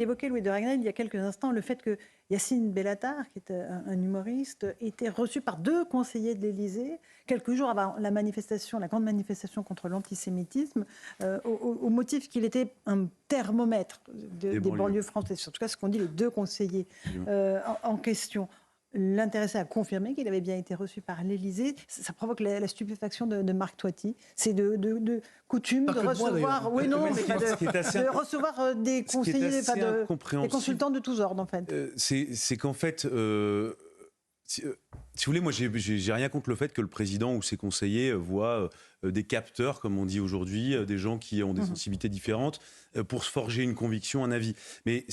Évoqué Louis de Ragnel il y a quelques instants le fait que Yacine Bellatar, qui est un humoriste, était reçu par 2 conseillers de l'Élysée quelques jours avant la manifestation, la grande manifestation contre l'antisémitisme, au motif qu'il était un thermomètre des banlieues françaises. En tout cas, ce qu'ont dit les 2 conseillers en question. L'intéressé a confirmé qu'il avait bien été reçu par l'Élysée. Ça provoque la stupéfaction de Marc Toiti. C'est de coutume de recevoir, de recevoir des conseillers, des consultants de tous ordres, en fait. C'est qu'en fait, si vous voulez, moi, j'ai rien contre le fait que le président ou ses conseillers voient des capteurs, comme on dit aujourd'hui, des gens qui ont des sensibilités différentes, pour se forger une conviction, un avis. Mais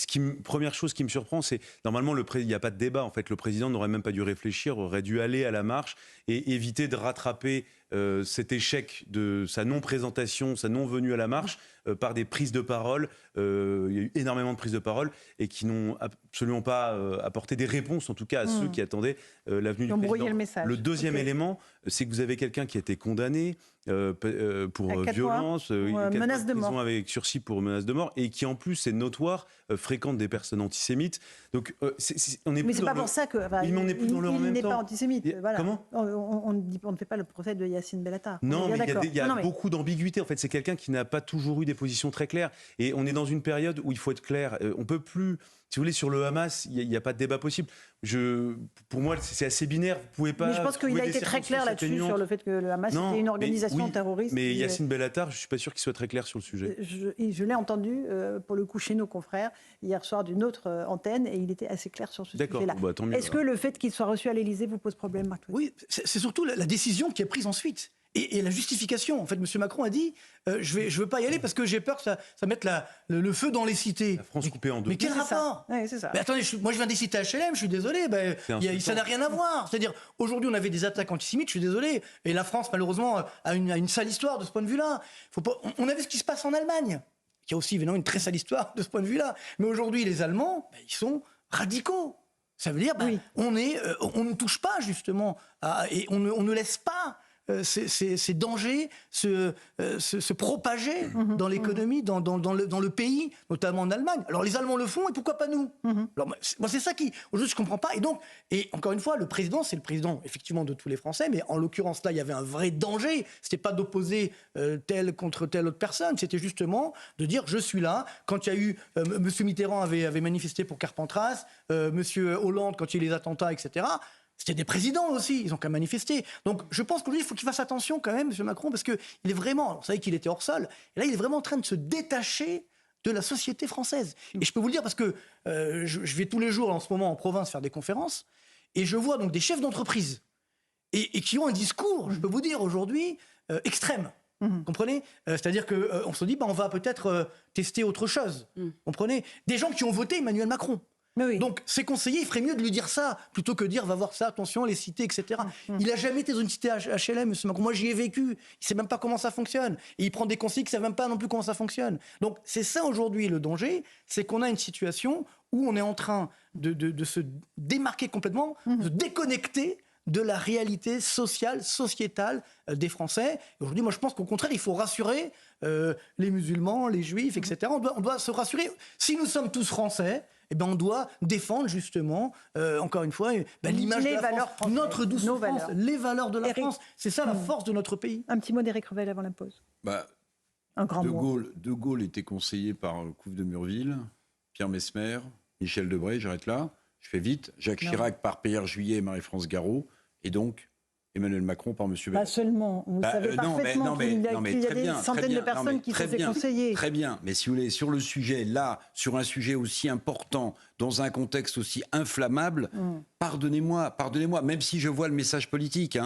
première chose qui me surprend, c'est normalement, il n'y a pas de débat. En fait, le président n'aurait même pas dû réfléchir, aurait dû aller à la marche et éviter de rattraper cet échec de sa non-présentation, sa non-venue à la marche, par des prises de parole. Il y a eu énormément de prises de parole et qui n'ont absolument pas apporté des réponses, en tout cas à ceux qui attendaient la venue du président. Le deuxième élément, c'est que vous avez quelqu'un qui a été condamné pour violence, menace de mort, avec sursis pour menace de mort, et qui en plus c'est notoire, fréquente des personnes antisémites. Donc on est. Mais c'est pas pour ça que. Il n'est pas antisémite. Voilà. Comment on ne fait pas le procès de Yacine Bellatar. Non, mais il y a beaucoup d'ambiguïté. En fait, c'est quelqu'un qui n'a pas toujours eu des positions très claires. Et on est dans une période où il faut être clair. On peut plus. Si vous voulez, sur le Hamas, il n'y a pas de débat possible. Pour moi, c'est assez binaire. Vous pouvez pas. Mais je pense qu'il a été très clair là-dessus, sur le fait que le Hamas était une organisation terroriste. Mais Yacine Bellatar, je ne suis pas sûr qu'il soit très clair sur le sujet. Je l'ai entendu, pour le coup, chez nos confrères, hier soir d'une autre antenne, et il était assez clair sur ce sujet-là. Bah, tant mieux. Est-ce que le fait qu'il soit reçu à l'Élysée vous pose problème, Marc? Oui, c'est surtout la décision qui est prise ensuite. Et la justification. En fait, M. Macron a dit je veux pas y aller parce que j'ai peur que ça mette le feu dans les cités. La France coupée en deux. Mais quel rapport? C'est ça. Mais attendez, moi je viens des cités HLM, je suis désolé, ça n'a rien à voir. C'est-à-dire, aujourd'hui on avait des attaques antisémites, je suis désolé, et la France malheureusement a une sale histoire de ce point de vue-là. On a vu ce qui se passe en Allemagne, qui a aussi évidemment une très sale histoire de ce point de vue-là. Mais aujourd'hui les Allemands, ils sont radicaux. Ça veut dire on ne touche pas justement, et on ne laisse pas ces dangers se propager dans l'économie, dans le pays, notamment en Allemagne. Alors les Allemands le font, et pourquoi pas nous? Alors, moi, c'est ça qui, aujourd'hui, je ne comprends pas. Et encore une fois, le président, c'est le président, effectivement, de tous les Français, mais en l'occurrence, là, il y avait un vrai danger. Ce n'était pas d'opposer telle contre telle autre personne, c'était justement de dire, je suis là. Quand il y a eu, M. Mitterrand avait manifesté pour Carpentras, M. Hollande, quand il y a eu les attentats, etc., c'était des présidents aussi, ils ont qu'à manifester. Donc je pense qu'aujourd'hui, il faut qu'il fasse attention quand même, M. Macron, parce qu'il est vraiment, vous savez qu'il était hors sol, et là il est vraiment en train de se détacher de la société française. Et je peux vous le dire parce que je vais tous les jours en ce moment en province faire des conférences, et je vois donc des chefs d'entreprise, et qui ont un discours, je peux vous dire aujourd'hui, extrême. Comprenez? C'est-à-dire qu'on se dit, on va peut-être tester autre chose. Comprenez? Des gens qui ont voté Emmanuel Macron. Oui. Donc, ses conseillers, il ferait mieux de lui dire ça, plutôt que de dire, va voir ça, attention, les cités, etc. Il n'a jamais été dans une cité HLM, M. Macron. Moi, j'y ai vécu. Il ne sait même pas comment ça fonctionne. Et il prend des conseillers qui ne savent même pas non plus comment ça fonctionne. Donc, c'est ça aujourd'hui le danger, c'est qu'on a une situation où on est en train de se démarquer complètement, de se déconnecter de la réalité sociale, sociétale des Français. Et aujourd'hui, moi, je pense qu'au contraire, il faut rassurer les musulmans, les juifs, etc. On doit se rassurer. Si nous sommes tous Français, on doit défendre justement, encore une fois, l'image de la France, notre douce France, les valeurs de la France. C'est ça la force de notre pays. Un petit mot d'Éric Revel avant la pause. Un grand mot. De Gaulle était conseillé par Couve de Murville, Pierre Messmer, Michel Debré, j'arrête là, je fais vite, Jacques Chirac par Pierre Juillet et Marie-France Garot, et donc Emmanuel Macron par M. Bellatar. Pas seulement. Vous savez parfaitement qu'il y a des centaines de personnes qui sont ses conseillers. Très bien, mais si vous voulez, sur le sujet, là, sur un sujet aussi important, dans un contexte aussi inflammable, pardonnez-moi, même si je vois le message politique,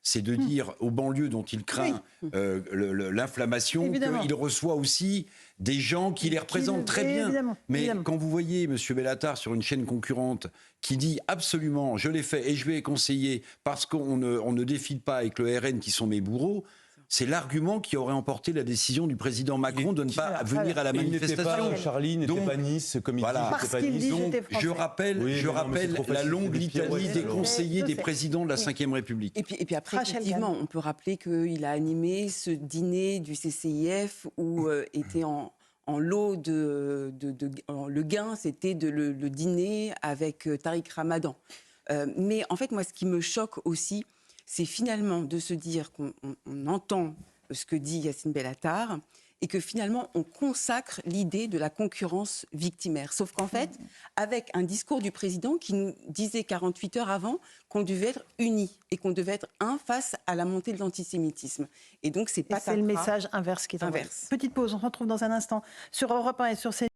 c'est de dire aux banlieues dont il craint l'inflammation, qu'il reçoit aussi des gens qui les représentent très bien. Mais quand vous voyez M. Bellatar sur une chaîne concurrente qui dit absolument, je l'ai fait et je vais conseiller parce qu'on ne défile pas avec le RN qui sont mes bourreaux, c'est l'argument qui aurait emporté la décision du président Macron de ne pas venir à la manifestation. Charlie n'était pas Nice, comme il dit. Donc, je rappelle la longue litanie des conseillers des présidents de la Ve République. Et puis après, effectivement, on peut rappeler qu'il a animé ce dîner du CCIF où étaient en en lot le gain, c'était le dîner avec Tariq Ramadan. Mais en fait, moi, ce qui me choque aussi, c'est finalement de se dire qu'on entend ce que dit Yacine Bellatar et que finalement, on consacre l'idée de la concurrence victimaire. Sauf qu'en fait, avec un discours du président qui nous disait 48 heures avant qu'on devait être unis et qu'on devait être un face à la montée de l'antisémitisme. Et donc, c'est le message inverse qui est inverse. Petite pause, on se retrouve dans un instant sur Europe 1 et sur CNews.